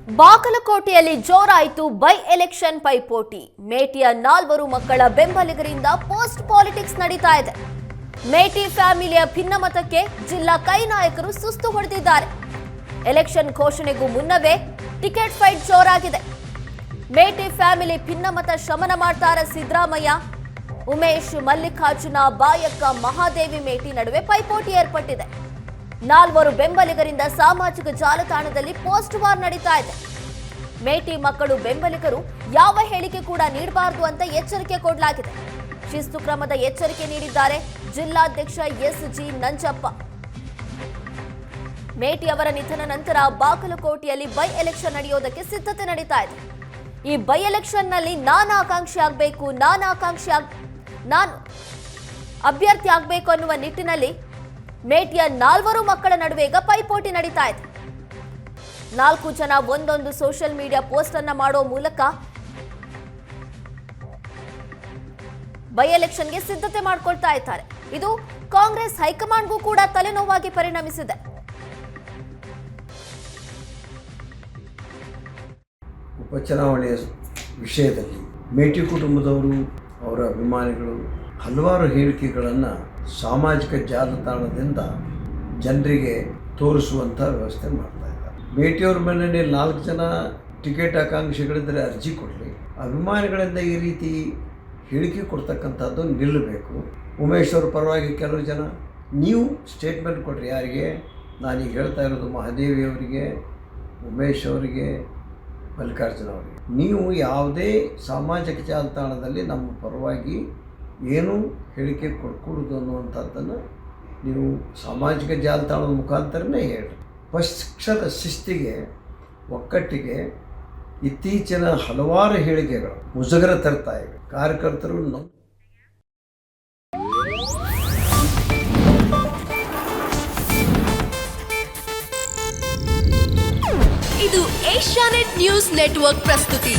ಬಾಗಲಕೋಟೆಯಲ್ಲಿ ಜೋರಾಯಿತು by election ಪೈಪೋಟಿ. ಮೇಟಿಯ 4 ಮಕ್ಕಳ ಬೆಂಬಲಿಗರಿಂದ ಪೋಸ್ಟ್ ಪಾಲಿಟಿಕ್ಸ್ ನಡೀತಾ ಇದೆ. ಮೇಟಿ ಫ್ಯಾಮಿಲಿಯ ಭಿನ್ನಮತಕ್ಕೆ ಜಿಲ್ಲಾ ಕೈ ನಾಯಕರು ಸುಸ್ತು ಹೊಡೆದಿದ್ದಾರೆ. ಎಲೆಕ್ಷನ್ ಘೋಷಣೆಗೂ ಮುನ್ನವೇ ಟಿಕೆಟ್ ಫೈಟ್ ಜೋರಾಗಿದೆ. ಮೇಟಿ ಫ್ಯಾಮಿಲಿ ಭಿನ್ನಮತ ಶಮನ ಮಾಡ್ತಾರೆ ಸಿದ್ದರಾಮಯ್ಯ. ಉಮೇಶ್, ಮಲ್ಲಿಕಾರ್ಜುನ, ಬಾಯಕ್ಕ, ಮಹಾದೇವಿ ಮೇಟಿ ನಡುವೆ ಪೈಪೋಟಿ ಏರ್ಪಟ್ಟಿದೆ. 4 ಬೆಂಬಲಿಗರಿಂದ ಸಾಮಾಜಿಕ ಜಾಲತಾಣದಲ್ಲಿ ಪೋಸ್ಟ್ ವಾರ್ ನಡೀತಾ ಇದೆ. ಮೇಟಿ ಮಕ್ಕಳು ಬೆಂಬಲಿಗರು ಯಾವ ಹೇಳಿಕೆ ಕೂಡ ನೀಡಬಾರದು ಅಂತ ಎಚ್ಚರಿಕೆ ಕೊಡಲಾಗಿದೆ. ಶಿಸ್ತು ಕ್ರಮದ ಎಚ್ಚರಿಕೆ ನೀಡಿದ್ದಾರೆ ಜಿಲ್ಲಾಧ್ಯಕ್ಷ ಎಸ್.ಜಿ. ನಂಜಪ್ಪ. ಮೇಟಿ ಅವರ ನಿಧನ ನಂತರ ಬಾಗಲಕೋಟೆಯಲ್ಲಿ ಬೈ ಎಲೆಕ್ಷನ್ ನಡೆಯೋದಕ್ಕೆ ಸಿದ್ಧತೆ ನಡೀತಾ ಇದೆ. ಈ ಬೈ ಎಲೆಕ್ಷನ್ ನಲ್ಲಿ ನಾನು ಅಭ್ಯರ್ಥಿ ಆಗಬೇಕು ಅನ್ನುವ ನಿಟ್ಟಿನಲ್ಲಿ ಮೇಟಿಯ 4 ಮಕ್ಕಳ ನಡುವೆ ಈಗ ಪೈಪೋಟಿ ನಡೀತಾ ಇದೆ. 4 ಜನ ಒಂದೊಂದು ಸೋಷಿಯಲ್ ಮೀಡಿಯಾ ಪೋಸ್ಟ್ ಅನ್ನ ಮಾಡೋ ಮೂಲಕ ಬೈ ಎಲೆಕ್ಷನ್ಗೆ ಸಿದ್ಧತೆ ಮಾಡಿಕೊಳ್ತಾ ಇದ್ದಾರೆ. ಇದು ಕಾಂಗ್ರೆಸ್ ಹೈಕಮಾಂಡ್ಗೂ ಕೂಡ ತಲೆನೋವಾಗಿ ಪರಿಣಮಿಸಿದೆ. ಉಪಚುನಾವಣೆಯ ವಿಷಯದಲ್ಲಿ ಮೇಟಿ ಕುಟುಂಬದವರು, ಅವರ ಅಭಿಮಾನಿಗಳು ಹಲವಾರು ಹೇಳಿಕೆಗಳನ್ನು ಸಾಮಾಜಿಕ ಜಾಲತಾಣದಿಂದ ಜನರಿಗೆ ತೋರಿಸುವಂಥ ವ್ಯವಸ್ಥೆ ಮಾಡ್ತಾ ಇದ್ದಾರೆ. ಮೇಟಿಯವ್ರ ಮನೆಯಲ್ಲಿ 4 ಜನ ಟಿಕೆಟ್ ಆಕಾಂಕ್ಷಿಗಳಿದ್ದರೆ ಅರ್ಜಿ ಕೊಡಲಿ. ಅಭಿಮಾನಿಗಳಿಂದ ಈ ರೀತಿ ಹೇಳಿಕೆ ಕೊಡ್ತಕ್ಕಂಥದ್ದು ನಿಲ್ಲಬೇಕು. ಉಮೇಶ್ ಅವ್ರ ಪರವಾಗಿ ಕೆಲವು ಜನ ನೀವು ಸ್ಟೇಟ್ಮೆಂಟ್ ಕೊಡ್ರಿ. ಯಾರಿಗೆ? ನಾನೀಗ ಹೇಳ್ತಾ ಇರೋದು ಮಹಾದೇವಿ ಅವರಿಗೆ, ಉಮೇಶ್ ಅವರಿಗೆ, ಮಲ್ಲಿಕಾರ್ಜುನ ಅವರಿಗೆ. ನೀವು ಯಾವುದೇ ಸಾಮಾಜಿಕ ಜಾಲತಾಣದಲ್ಲಿ ನಮ್ಮ ಪರವಾಗಿ ಏನು ಹೇಳಿಕೆ ಕೊಡ್ಕೂಡುದು ಅನ್ನುವಂಥದ್ದನ್ನು ನೀವು ಸಾಮಾಜಿಕ ಜಾಲತಾಣದ ಮುಖಾಂತರನೇ ಹೇಳಿ. ಪಕ್ಷದ ಶಿಸ್ತಿಗೆ, ಒಕ್ಕಟ್ಟಿಗೆ ಇತ್ತೀಚಿನ ಹಲವಾರು ಹೇಳಿಕೆಗಳು ಮುಜುಗರ ತರ್ತಾ ಇವೆ. ಕಾರ್ಯಕರ್ತರು ಇದು ಏಷ್ಯಾನೆಟ್ ನ್ಯೂಸ್ ನೆಟ್ವರ್ಕ್ ಪ್ರಸ್ತುತಿ.